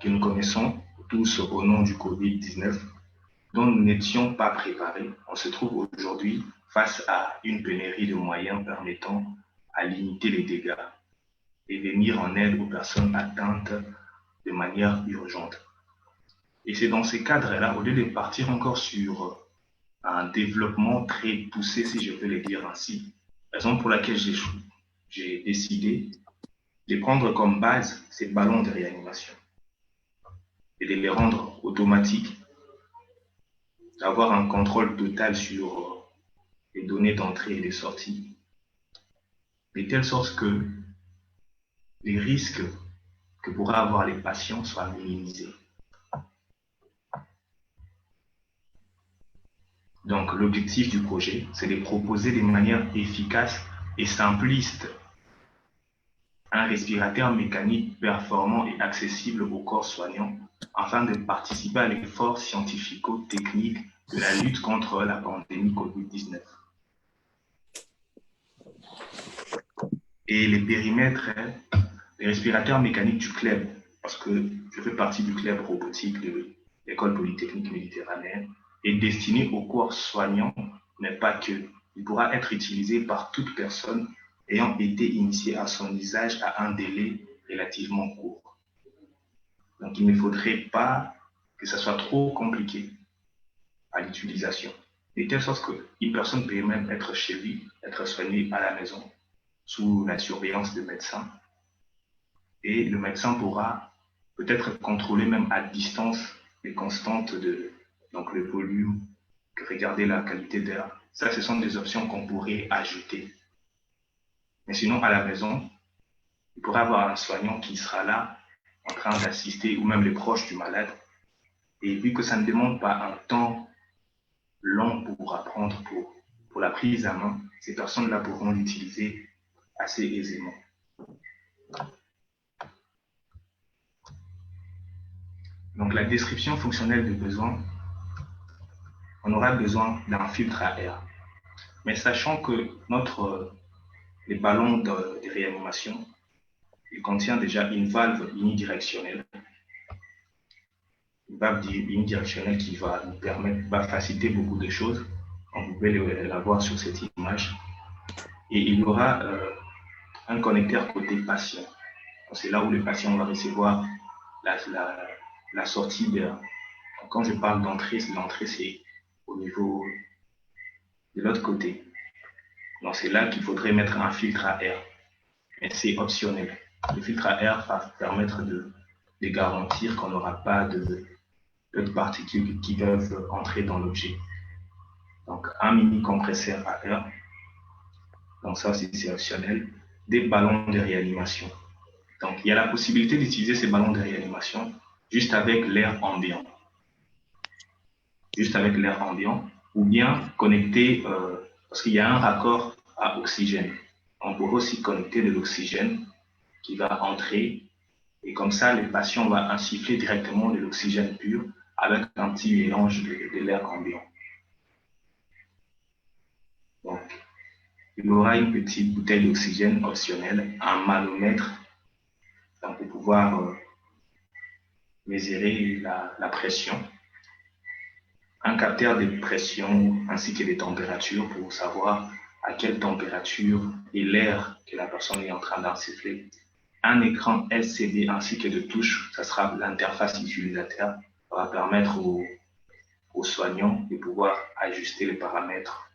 que nous connaissons tous au nom du Covid-19, dont nous n'étions pas préparés, on se trouve aujourd'hui face à une pénurie de moyens permettant à limiter les dégâts et venir en aide aux personnes atteintes de manière urgente. Et c'est dans ces cadres-là, au lieu de partir encore sur un développement très poussé, si je peux le dire ainsi, raison pour laquelle j'ai décidé de prendre comme base ces ballons de réanimation et de les rendre automatiques, d'avoir un contrôle total sur les données d'entrée et de sortie, de telle sorte que les risques que pourraient avoir les patients soient minimisés. Donc, l'objectif du projet, c'est de proposer de manière efficace et simpliste un respirateur mécanique performant et accessible au corps soignant afin de participer à l'effort scientifico-technique de la lutte contre la pandémie Covid-19. Et les périmètres, les respirateurs mécaniques du club, parce que je fais partie du club robotique de l'École polytechnique méditerranéenne, est destiné au corps soignant, mais pas que. Il pourra être utilisé par toute personne ayant été initiée à son usage à un délai relativement court. Donc, il ne faudrait pas que ça soit trop compliqué à l'utilisation. De telle sorte qu'une personne peut même être chez lui, être soignée à la maison, sous la surveillance de médecins. Et le médecin pourra peut-être contrôler même à distance les constantes donc le volume, regarder la qualité d'air. Ça, ce sont des options qu'on pourrait ajouter. Mais sinon, à la maison, il pourrait avoir un soignant qui sera là en train d'assister, ou même les proches du malade. Et vu que ça ne demande pas un temps long pour apprendre, pour la prise à main, ces personnes-là pourront l'utiliser assez aisément. Donc, la description fonctionnelle du besoin, on aura besoin d'un filtre à air. Mais sachant que les ballons de réanimation, il contient déjà une valve unidirectionnelle. Une valve unidirectionnelle qui va nous permettre, va faciliter beaucoup de choses. On pouvait la voir sur cette image. Et il y aura un connecteur côté patient. C'est là où le patient va recevoir la sortie d'air. Quand je parle d'entrée, l'entrée c'est au niveau de l'autre côté. Donc c'est là qu'il faudrait mettre un filtre à air. Mais c'est optionnel. Le filtre à air va permettre de garantir qu'on n'aura pas d'autres particules qui peuvent entrer dans l'objet. Donc un mini compresseur à air. Donc ça aussi c'est optionnel. Des ballons de réanimation. Donc il y a la possibilité d'utiliser ces ballons de réanimation juste avec l'air ambiant. Juste avec l'air ambiant, ou bien connecté, parce qu'il y a un raccord à oxygène. On pourrait aussi connecter de l'oxygène qui va entrer, et comme ça, le patient va insuffler directement de l'oxygène pur avec un petit mélange de l'air ambiant. Donc, il y aura une petite bouteille d'oxygène optionnelle, un manomètre, donc pour pouvoir mesurer la pression, un capteur de pression ainsi que de température pour savoir à quelle température est l'air que la personne est en train d'insuffler, un écran LCD ainsi que de touches, ça sera l'interface utilisateur, ça va permettre aux soignants de pouvoir ajuster les paramètres,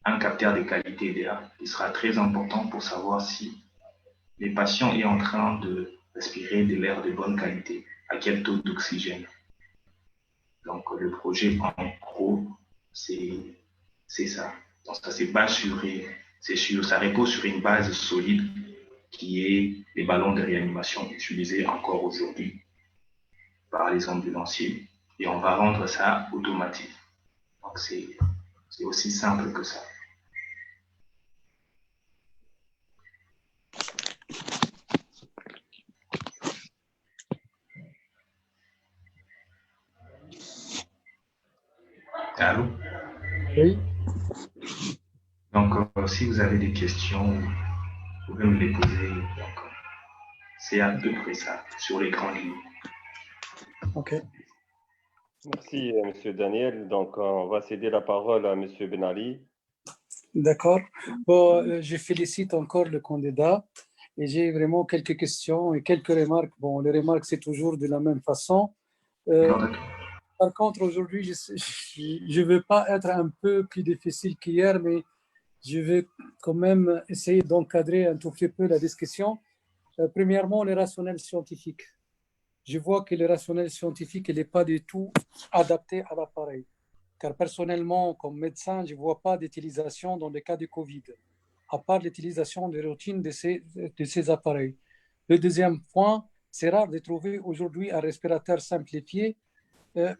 un capteur de qualité d'air qui sera très important pour savoir si le patient est en train de respirer de l'air de bonne qualité, à quel taux d'oxygène. Donc, le projet, en gros, c'est ça. Donc, ça repose sur une base solide qui est les ballons de réanimation utilisés encore aujourd'hui par les ambulanciers. Et on va rendre ça automatique. Donc, c'est aussi simple que ça. Allô? Oui. Donc, si vous avez des questions, vous pouvez me les poser. Donc, C'est à peu près ça, sur les grandes lignes. OK. Merci, Monsieur Daniel. Donc, on va céder la parole à Monsieur Ben Ali. D'accord. Bon, je félicite encore le candidat et j'ai vraiment quelques questions et quelques remarques. Bon, les remarques, c'est toujours de la même façon. Par contre, aujourd'hui, je veux pas être un peu plus difficile qu'hier, mais je vais quand même essayer d'encadrer un tout petit peu la discussion. Premièrement, le rationnel scientifique. Je vois que le rationnel scientifique n'est pas du tout adapté à l'appareil. Car personnellement, comme médecin, je ne vois pas d'utilisation dans le cas du Covid, à part l'utilisation de routine de ces appareils. Le deuxième point, c'est rare de trouver aujourd'hui un respirateur simplifié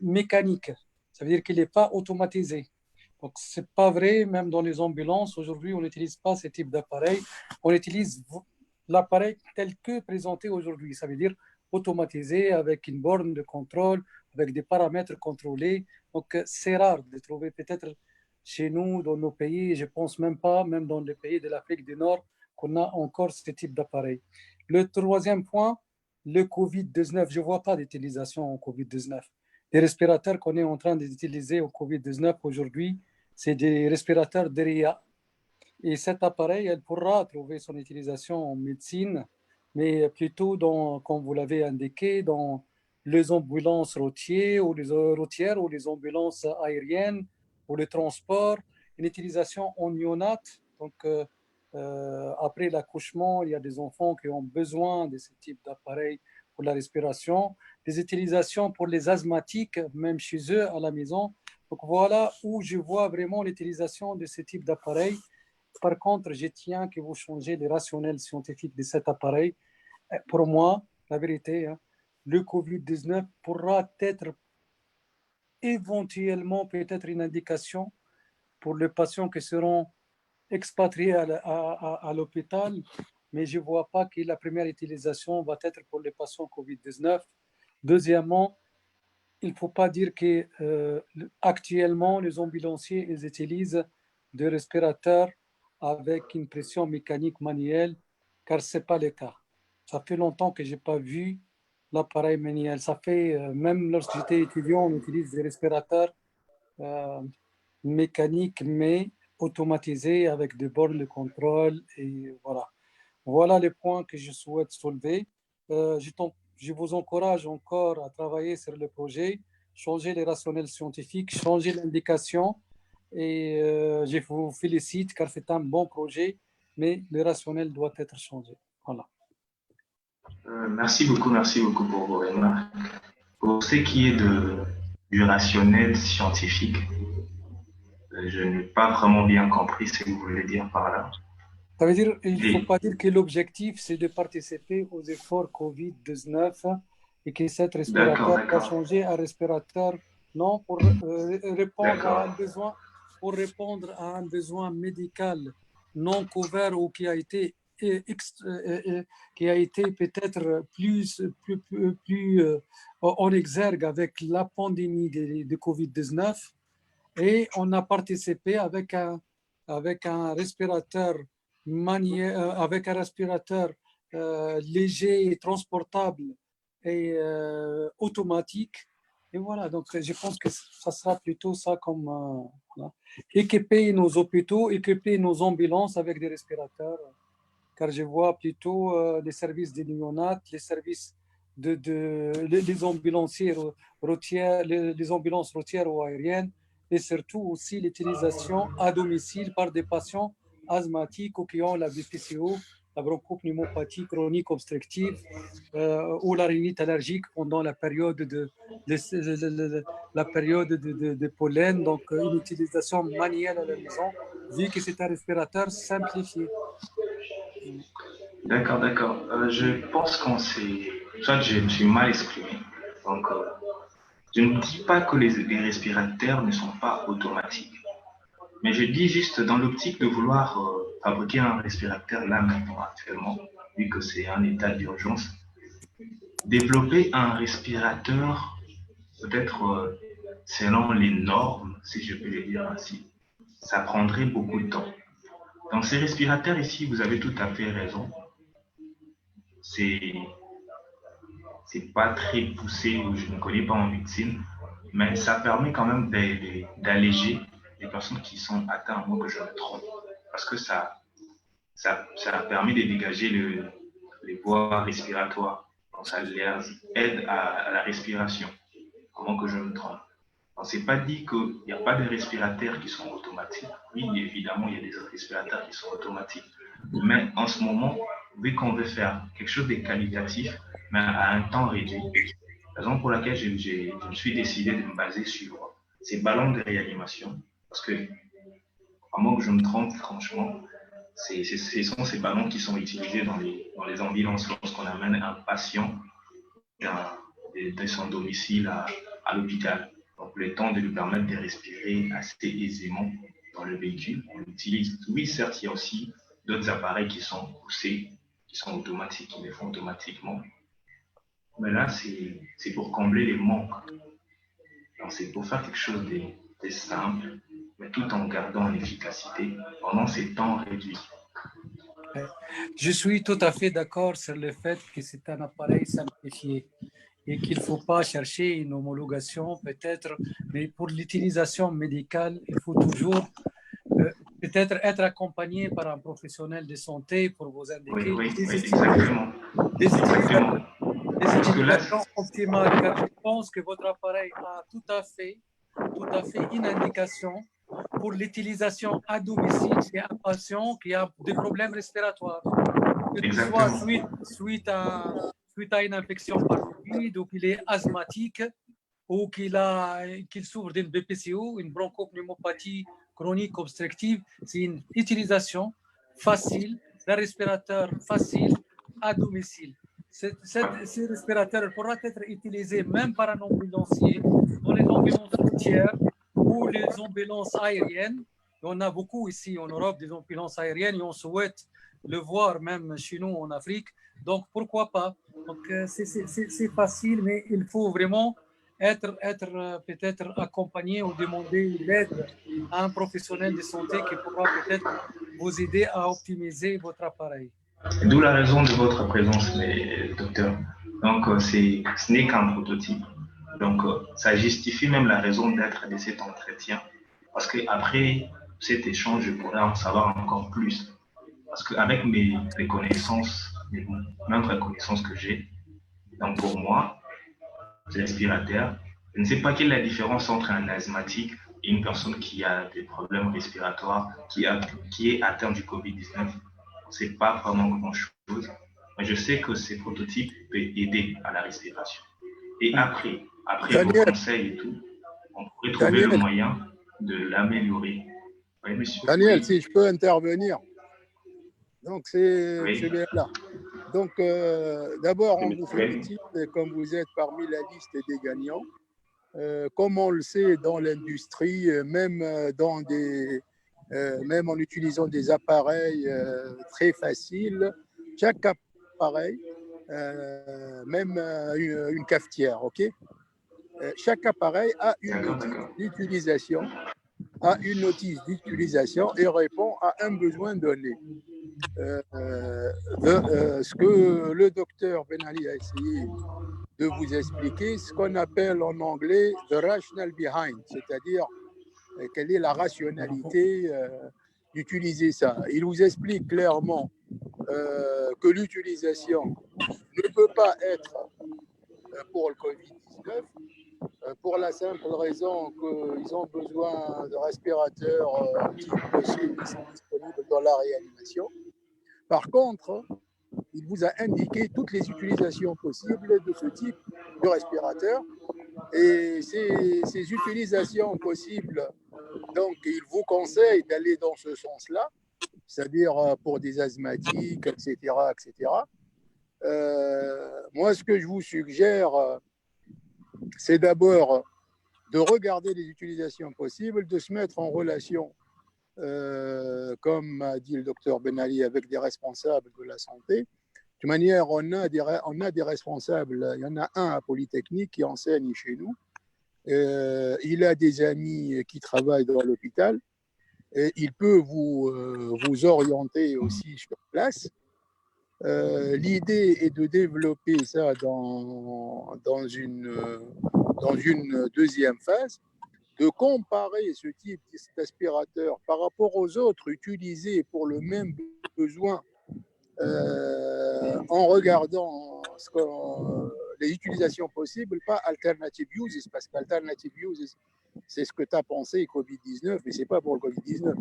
mécanique. Ça veut dire qu'il n'est pas automatisé. Donc, ce n'est pas vrai, même dans les ambulances. Aujourd'hui, on n'utilise pas ce type d'appareil. On utilise l'appareil tel que présenté aujourd'hui. Ça veut dire automatisé avec une borne de contrôle, avec des paramètres contrôlés. Donc, c'est rare de trouver peut-être chez nous, dans nos pays, je ne pense même pas, même dans les pays de l'Afrique du Nord, qu'on a encore ce type d'appareil. Le troisième point, le Covid-19. Je ne vois pas d'utilisation en Covid-19. Les respirateurs qu'on est en train d'utiliser au Covid-19 aujourd'hui, c'est des respirateurs DERIA. Et cet appareil, elle pourra trouver son utilisation en médecine, mais plutôt dans, comme vous l'avez indiqué, dans les ambulances routières ou les ambulances aériennes ou le transport, une utilisation en néonate. Donc, après l'accouchement, il y a des enfants qui ont besoin de ce type d'appareil pour la respiration, des utilisations pour les asthmatiques, même chez eux à la maison. Donc, voilà où je vois vraiment l'utilisation de ce type d'appareil. Par contre, je tiens que vous changez les rationnels scientifiques de cet appareil. Pour moi, la vérité, hein, le Covid-19 pourra être éventuellement peut-être une indication pour les patients qui seront expatriés à l'hôpital, mais je ne vois pas que la première utilisation va être pour les patients Covid-19. Deuxièmement, il ne faut pas dire que actuellement les ambulanciers ils utilisent des respirateurs avec une pression mécanique manuelle, car ce n'est pas le cas. Ça fait longtemps que je n'ai pas vu l'appareil manuel. Ça fait, même lorsque j'étais étudiant, on utilise des respirateurs mécaniques, mais automatisés avec des bornes de contrôle. Et voilà. Voilà les points que je souhaite soulever. Je vous encourage encore à travailler sur le projet, changer les rationnels scientifiques, changer l'indication. Et je vous félicite car c'est un bon projet, mais le rationnel doit être changé. Voilà. Merci beaucoup pour vos remarques. Pour ce qui est du rationnel scientifique, je n'ai pas vraiment bien compris ce que vous voulez dire par là. Ça veut dire qu'il ne faut pas dire que l'objectif, c'est de participer aux efforts Covid-19 et que cet respirateur va changer un respirateur, non, pour répondre à un besoin, pour répondre à un besoin médical non couvert ou qui a été peut-être plus en exergue avec la pandémie de Covid-19 et on a participé avec un respirateur avec un respirateur léger et transportable et automatique. Et voilà, donc je pense que ça sera plutôt ça comme voilà. Équiper nos hôpitaux, équiper nos ambulances avec des respirateurs, car je vois plutôt les services des néonates, les services les ambulanciers routières, les ambulances routières ou aériennes, et surtout aussi l'utilisation à domicile par des patients asthmatiques ou qui ont la BPCO, la bronchopneumopathie chronique obstructive ou la rhinite allergique pendant la période de pollen. Donc, une utilisation manuelle à la maison, vu que c'est un respirateur simplifié. D'accord. Je pense qu'on s'est... Soit je me suis mal exprimé. Donc, je ne dis pas que les respirateurs ne sont pas automatiques. Mais je dis juste dans l'optique de vouloir fabriquer un respirateur là maintenant actuellement, vu que c'est un état d'urgence, développer un respirateur peut-être selon les normes, si je peux le dire ainsi, ça prendrait beaucoup de temps. Dans ces respirateurs ici, vous avez tout à fait raison. c'est pas très poussé, ou je ne connais pas en médecine, mais ça permet quand même d'alléger les personnes qui sont atteintes, à moins que je me trompe, parce que ça permet de dégager les voies respiratoires. Donc, ça les aide à la respiration, à moins que je me trompe. On ne s'est pas dit qu'il n'y a pas de respirateurs qui sont automatiques. Oui, évidemment, il y a des respirateurs qui sont automatiques. Mais en ce moment, vu qu'on veut faire quelque chose de qualitatif, mais à un temps réduit, la raison pour laquelle je me suis décidé de me baser sur ces ballons de réanimation, parce que, à moins que je me trompe, franchement, ce sont ces ballons qui sont utilisés dans les ambulances lorsqu'on amène un patient de son domicile à l'hôpital. Donc, le temps de lui permettre de respirer assez aisément dans le véhicule, on l'utilise. Oui, certes, il y a aussi d'autres appareils qui sont poussés, qui sont automatiques, qui le font automatiquement. Mais là, c'est pour combler les manques. Donc, c'est pour faire quelque chose de simple, mais tout en gardant l'efficacité pendant ces temps réduits. Je suis tout à fait d'accord sur le fait que c'est un appareil simplifié et qu'il ne faut pas chercher une homologation peut-être, mais pour l'utilisation médicale, il faut toujours peut-être être accompagné par un professionnel de santé pour vous indiquer oui, exactement. des utilisations optimales, car je pense que votre appareil a tout à fait une indication pour l'utilisation à domicile chez un patient qui a des problèmes respiratoires, que ce soit suite à une infection par Covid, ou qu'il est asthmatique, ou qu'il souffre d'une BPCO, une bronchopneumopathie chronique obstructive. C'est une utilisation facile d'un respirateur facile à domicile. Ce respirateur pourra être utilisé même par un ambulancier dans les ambulances routières ou les ambulances aériennes. On a beaucoup ici en Europe des ambulances aériennes et on souhaite le voir même chez nous en Afrique. Donc, pourquoi pas? Donc, c'est facile, mais il faut vraiment être peut-être accompagné ou demander l'aide à un professionnel de santé qui pourra peut-être vous aider à optimiser votre appareil. D'où la raison de votre présence, docteur. Donc, ce n'est qu'un prototype. Donc, ça justifie même la raison d'être de cet entretien. Parce qu'après cet échange, je pourrais en savoir encore plus. Parce qu'avec mes connaissances, les moindres connaissances que j'ai, donc pour moi, respirateur, je ne sais pas quelle est la différence entre un asthmatique et une personne qui a des problèmes respiratoires, qui est atteint du Covid-19. On ne sait pas vraiment grand-chose. Mais je sais que ces prototypes peuvent aider à la respiration. Et après vos conseils et tout, on pourrait trouver le moyen de l'améliorer. Oui, monsieur. Daniel, si je peux intervenir. Donc, c'est bien là. Donc, d'abord, on vous félicite, comme vous êtes parmi la liste des gagnants. Comme on le sait dans l'industrie, même en utilisant des appareils très faciles, chaque appareil, même une cafetière, ok? Chaque appareil a une notice d'utilisation et répond à un besoin donné. Ce que le docteur Benali a essayé de vous expliquer, ce qu'on appelle en anglais « the rational behind », c'est-à-dire quelle est la rationalité d'utiliser ça. Il vous explique clairement que l'utilisation ne peut pas être pour le Covid-19, pour la simple raison qu'ils ont besoin de respirateurs qui sont disponibles dans la réanimation. Par contre, il vous a indiqué toutes les utilisations possibles de ce type de respirateur. Et ces utilisations possibles, donc il vous conseille d'aller dans ce sens-là, c'est-à-dire pour des asthmatiques, etc. Moi, ce que je vous suggère, c'est d'abord de regarder les utilisations possibles, de se mettre en relation, comme a dit le docteur Benali, avec des responsables de la santé. De toute manière, on a des responsables. Il y en a un à Polytechnique qui enseigne chez nous. Il a des amis qui travaillent dans l'hôpital. Et il peut vous orienter aussi sur place. L'idée est de développer ça dans une deuxième phase, de comparer ce type d'aspirateur par rapport aux autres utilisés pour le même besoin en regardant les utilisations possibles, pas alternative uses, parce qu'alternative uses, c'est ce que tu as pensé Covid-19, mais ce n'est pas pour le Covid-19.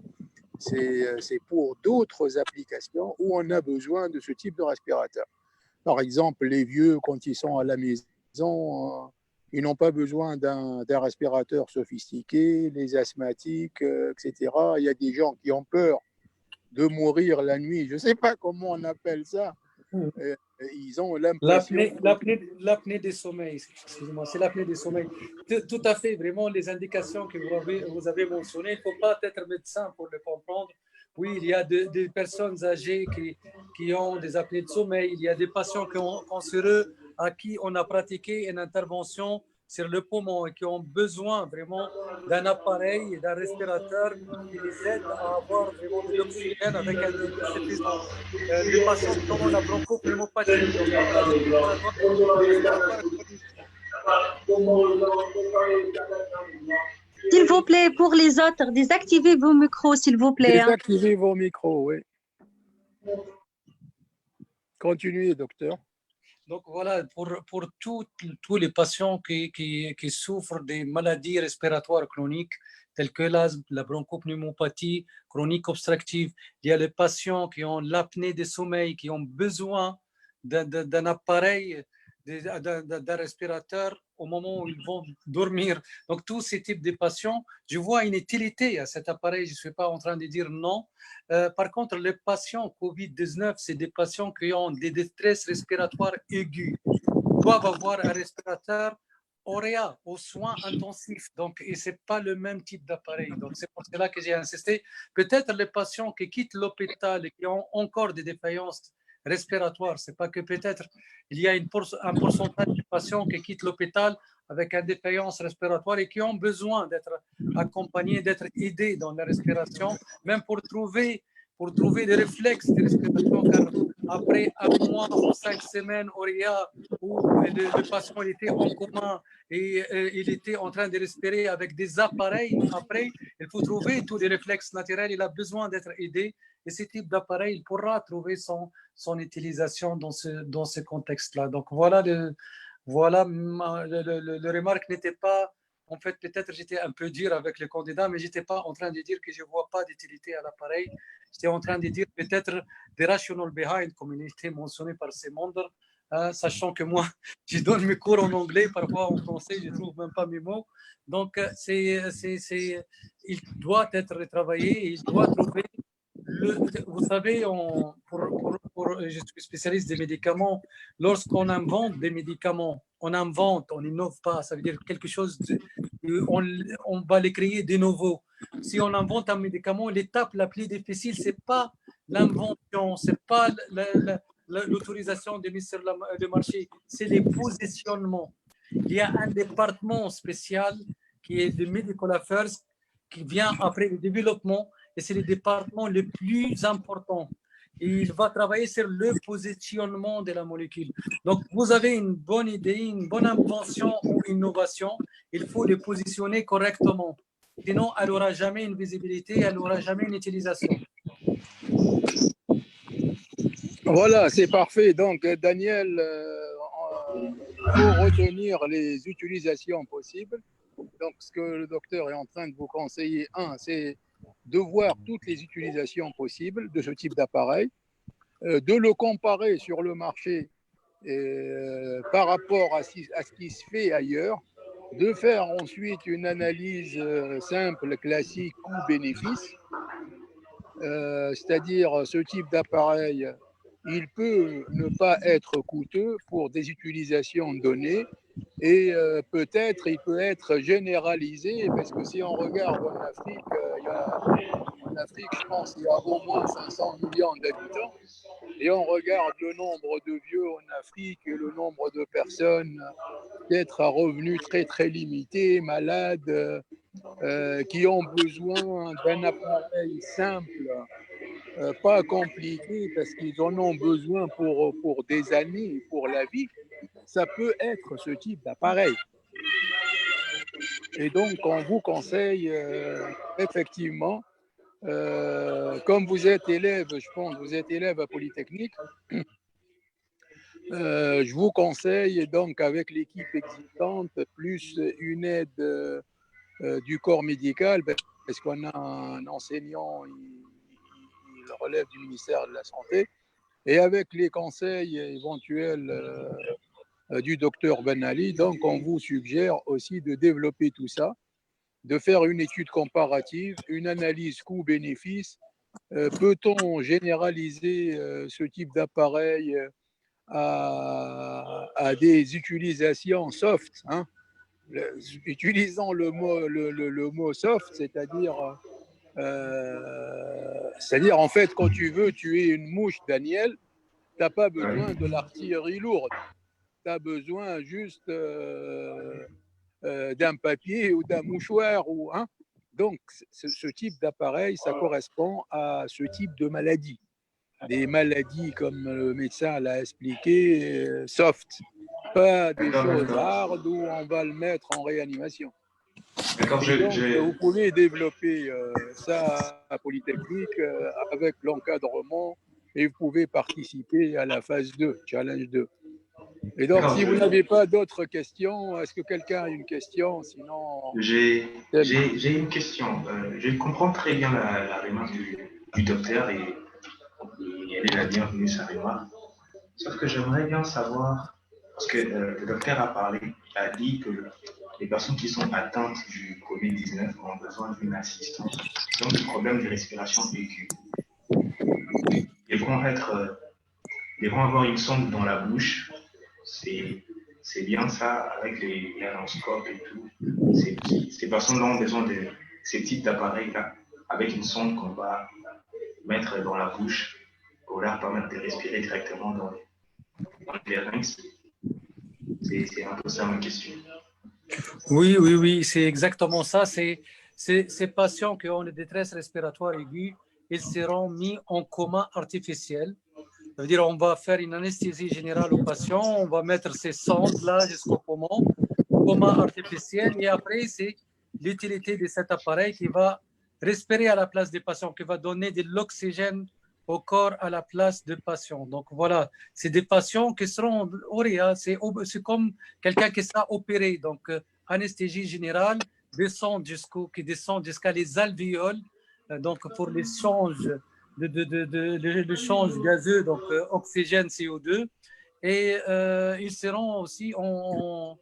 C'est pour d'autres applications où on a besoin de ce type de respirateur. Par exemple, les vieux, quand ils sont à la maison, ils n'ont pas besoin d'un respirateur sophistiqué, les asthmatiques, etc. Il y a des gens qui ont peur de mourir la nuit. Je ne sais pas comment on appelle ça. Ils ont l'impression... L'apnée des sommeils, excusez-moi, c'est l'apnée des sommeils. Tout à fait, vraiment, les indications que vous avez mentionnées, il ne faut pas être médecin pour le comprendre. Oui, il y a des personnes âgées qui ont des apnées de sommeil, il y a des patients cancéreux à qui on a pratiqué une intervention sur le poumon et qui ont besoin vraiment d'un appareil et d'un respirateur qui les aide à avoir vraiment de l'oxygène avec un débit suffisant. Les patients qui ont la bronchopneumopathie, s'il vous plaît, pour les autres, désactivez vos micros, s'il vous plaît. Désactivez vos micros, oui. Continuez, docteur. Donc voilà, pour tous les patients qui souffrent des maladies respiratoires chroniques, telles que l'asthme, la bronchopneumopathie chronique obstructive, il y a les patients qui ont l'apnée des sommeils, qui ont besoin d'un appareil, d'un respirateur au moment où ils vont dormir. Donc tous ces types de patients, je vois une utilité à cet appareil, je ne suis pas en train de dire non. Par contre, les patients COVID-19, c'est des patients qui ont des détresse respiratoires aiguës, doivent avoir un respirateur OREA, aux soins intensifs. Donc, et ce n'est pas le même type d'appareil. Donc, c'est pour cela que j'ai insisté. Peut-être les patients qui quittent l'hôpital et qui ont encore des défaillances respiratoires, c'est pas que peut-être il y a un pourcentage de patients qui quittent l'hôpital avec une défaillance respiratoire et qui ont besoin d'être accompagnés, d'être aidés dans la respiration, même pour trouver des réflexes de respiration, car après un mois ou 5 semaines, OREA, où le patient était en coma et il était en train de respirer avec des appareils, après, il faut trouver tous les réflexes naturels, il a besoin d'être aidé. Et ce type d'appareil, il pourra trouver son utilisation dans ce contexte-là. Donc voilà, le remarque n'était pas, en fait, peut-être j'étais un peu dur avec le candidat, mais je n'étais pas en train de dire que je ne vois pas d'utilité à l'appareil. J'étais en train de dire peut-être des rational behind, comme il était mentionné par Semander, sachant que moi, je donne mes cours en anglais, parfois en français, je ne trouve même pas mes mots. Donc, il doit être retravaillé, il doit trouver vous savez, je suis spécialiste des médicaments. Lorsqu'on invente des médicaments, on n'innove pas. Ça veut dire quelque chose, on va les créer de nouveau. Si on invente un médicament, l'étape la plus difficile, ce n'est pas l'invention, ce n'est pas l'autorisation de mise sur le marché, c'est les positionnements. Il y a un département spécial qui est le Medical Affairs qui vient après le développement. Et c'est le département le plus important. Et il va travailler sur le positionnement de la molécule. Donc, vous avez une bonne idée, une bonne invention ou innovation, il faut les positionner correctement. Sinon, elle n'aura jamais une visibilité, elle n'aura jamais une utilisation. Voilà, c'est parfait. Donc, Daniel, il faut retenir les utilisations possibles. Donc, ce que le docteur est en train de vous conseiller, c'est de voir toutes les utilisations possibles de ce type d'appareil, de le comparer sur le marché par rapport à ce qui se fait ailleurs, de faire ensuite une analyse simple, classique, coût-bénéfice, c'est-à-dire ce type d'appareil, il peut ne pas être coûteux pour des utilisations données et peut-être il peut être généralisé parce que si on regarde en Afrique, je pense qu'il y a au moins 500 millions d'habitants et on regarde le nombre de vieux en Afrique et le nombre de personnes peut-être à revenus très très limités, malades, qui ont besoin d'un appareil simple pas compliqué parce qu'ils en ont besoin pour des années, pour la vie, ça peut être ce type d'appareil. Et donc, on vous conseille effectivement, comme vous êtes élève, je pense, vous êtes élève à Polytechnique, je vous conseille donc avec l'équipe existante, plus une aide du corps médical, parce qu'on a un enseignant, il relève du ministère de la Santé, et avec les conseils éventuels du docteur Ben Ali, donc on vous suggère aussi de développer tout ça, de faire une étude comparative, une analyse coût-bénéfice. Peut-on généraliser ce type d'appareil à des utilisations soft, hein? Utilisant le mot soft, c'est-à-dire en fait, quand tu veux tuer une mouche, Daniel, tu n'as pas besoin de l'artillerie lourde. Tu as besoin juste d'un papier ou d'un mouchoir. Hein. Donc, ce type d'appareil, ça correspond à ce type de maladie. Des maladies, comme le médecin l'a expliqué, soft. Pas des choses hard où on va le mettre en réanimation. D'accord, vous pouvez développer ça à Polytechnique avec l'encadrement et vous pouvez participer à la phase 2, challenge 2. Et donc, si vous n'avez pas d'autres questions, est-ce que quelqu'un a une question? Sinon, j'ai une question. Je comprends très bien la remarque du docteur et elle est la bienvenue, sa remarque. Sauf que j'aimerais bien savoir, parce que le docteur a dit que les personnes qui sont atteintes du Covid-19 ont besoin d'une assistance. Ils ont des problèmes de respiration aiguë. Ils vont avoir une sonde dans la bouche. C'est bien ça, avec les laryngoscopes et tout. Ces personnes-là ont besoin de ces types d'appareils-là, avec une sonde qu'on va mettre dans la bouche pour leur permettre de respirer directement dans les larynx. C'est un peu ça ma question. Oui, c'est exactement ça. Ces patients qui ont une détresse respiratoire aiguë, ils seront mis en coma artificiel. Ça veut dire on va faire une anesthésie générale au patient, on va mettre ces sondes-là jusqu'au poumon, coma artificiel, et après, c'est l'utilité de cet appareil qui va respirer à la place des patients, qui va donner de l'oxygène au corps à la place des patients. Donc voilà, c'est des patients qui seront c'est comme quelqu'un qui sera opéré. Donc anesthésie générale, qui descend jusqu'à les alvéoles, donc pour l'échange l'échange gazeux, donc oxygène, CO2, et ils seront aussi en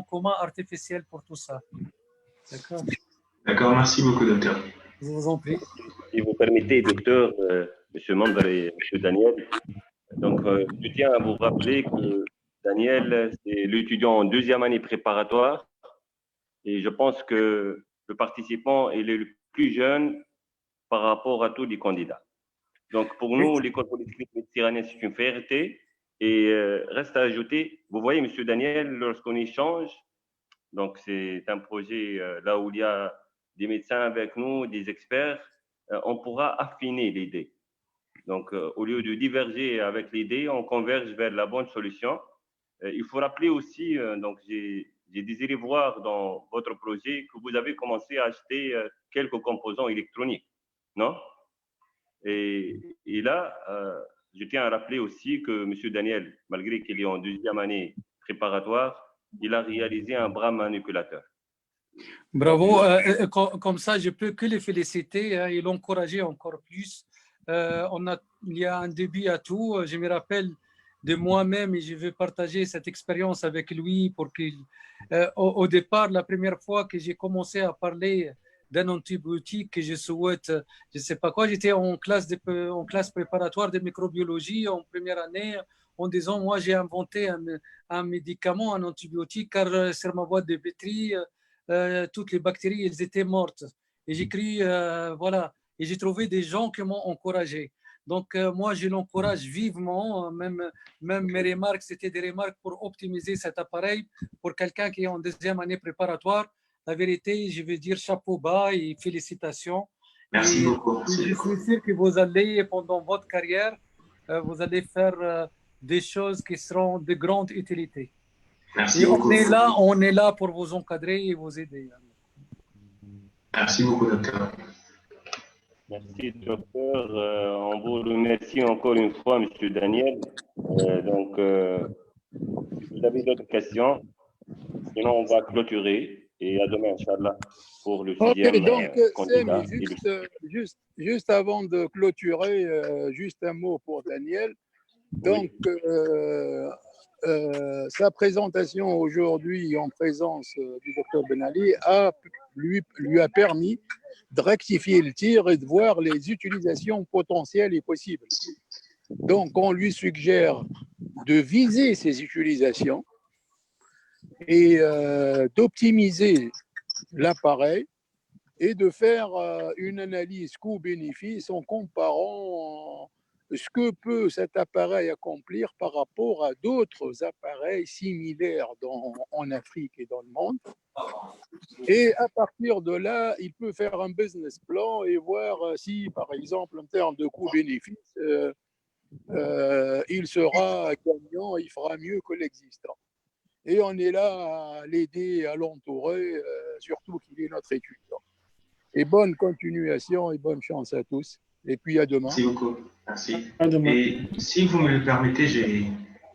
coma artificiel pour tout ça. D'accord. D'accord, merci beaucoup, docteur. Je vous en prie. Si vous permettez, docteur, M. Mandar et M. Daniel, donc je tiens à vous rappeler que Daniel, c'est l'étudiant en deuxième année préparatoire et je pense que le participant est le plus jeune par rapport à tous les candidats. Donc, pour nous, l'école polytechnique méditerranéenne, c'est une fierté. Et reste à ajouter, vous voyez, M. Daniel, lorsqu'on échange, donc c'est un projet là où il y a des médecins avec nous, des experts, on pourra affiner l'idée. Donc, au lieu de diverger avec l'idée, on converge vers la bonne solution. Il faut rappeler aussi, donc j'ai désiré voir dans votre projet que vous avez commencé à acheter quelques composants électroniques, non? Et là, je tiens à rappeler aussi que M. Daniel, malgré qu'il est en deuxième année préparatoire, il a réalisé un bras manipulateur. Bravo. Comme ça, je peux que les féliciter et l'encourager encore plus. Il y a un début à tout. Je me rappelle de moi-même et je veux partager cette expérience avec lui pour qu'il, au départ, la première fois que j'ai commencé à parler d'un antibiotique que je souhaite, je ne sais pas quoi, j'étais en classe préparatoire de microbiologie en première année en disant, moi j'ai inventé un médicament, un antibiotique, car sur ma boîte de pétri, toutes les bactéries, elles étaient mortes. Et j'écris, voilà, et j'ai trouvé des gens qui m'ont encouragé. Donc, moi, je l'encourage vivement. Même mes remarques, c'était des remarques pour optimiser cet appareil pour quelqu'un qui est en deuxième année préparatoire. La vérité, je veux dire chapeau bas et félicitations. Merci beaucoup. Et je suis sûr que vous allez, pendant votre carrière, vous allez faire des choses qui seront de grande utilité. Merci Et beaucoup. on est là pour vous encadrer et vous aider. Merci beaucoup, docteur. Merci, docteur. On vous remercie encore une fois, M. Daniel. Donc, vous avez d'autres questions? Sinon, on va clôturer. Et à demain, Inch'Allah, pour le sixième donc, candidat. Samy, juste avant de clôturer, juste un mot pour Daniel. Donc, sa présentation aujourd'hui en présence du docteur Ben Ali lui a permis de rectifier le tir et de voir les utilisations potentielles et possibles. Donc, on lui suggère de viser ces utilisations et d'optimiser l'appareil et de faire une analyse coût-bénéfice en comparant ce que peut cet appareil accomplir par rapport à d'autres appareils similaires en Afrique et dans le monde. Et à partir de là, il peut faire un business plan et voir si, par exemple, en termes de coût-bénéfice, il sera gagnant, il fera mieux que l'existant. Et on est là à l'aider, à l'entourer, surtout qu'il est notre étudiant. Et bonne continuation et bonne chance à tous. Et puis à demain. Merci beaucoup. Merci. À demain. Et si vous me le permettez,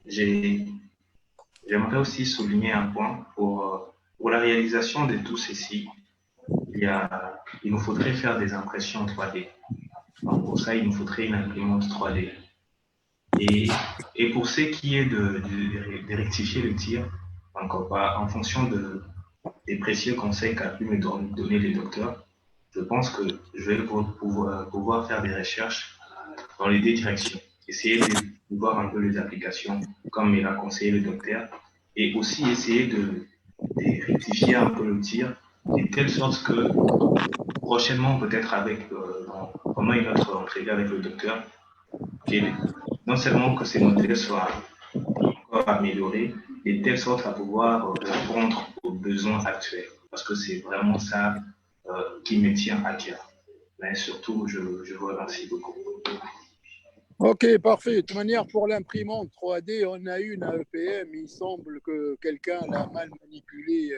j'aimerais aussi souligner un point pour la réalisation de tout ceci. Il nous faudrait faire des impressions 3D. Alors pour ça, il nous faudrait une imprimante 3D. Et pour ce qui est de rectifier le tir, encore pas, en fonction des précieux conseils qu'a pu me donner le docteur, je pense que je vais pouvoir faire des recherches dans les deux directions. Essayer de voir un peu les applications, comme il a conseillé le docteur, et aussi essayer de rectifier un peu le tir, de telle sorte que prochainement, peut-être pendant une autre entrevue avec le docteur, non seulement que ces modèles soient encore améliorés, de telle sorte à pouvoir répondre aux besoins actuels. Parce que c'est vraiment ça qui me tient à cœur. Mais surtout, je vous remercie beaucoup. Ok, parfait. De toute manière, pour l'imprimante 3D, on a une à EPM. Il semble que quelqu'un l'a mal manipulée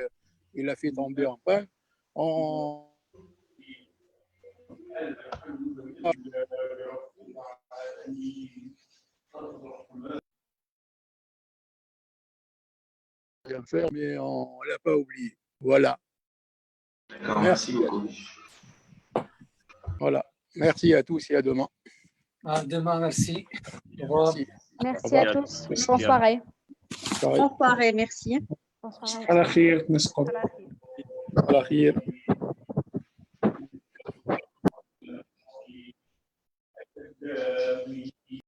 et l'a fait tomber en panne. On va faire, mais on ne l'a pas oublié. Voilà. D'accord, merci beaucoup. Voilà. Merci à tous et à demain. À demain, merci. Au revoir. Merci à tous. Bonne soirée. Bonne soirée, merci. Bonne soirée. على خير نسقط. على خير.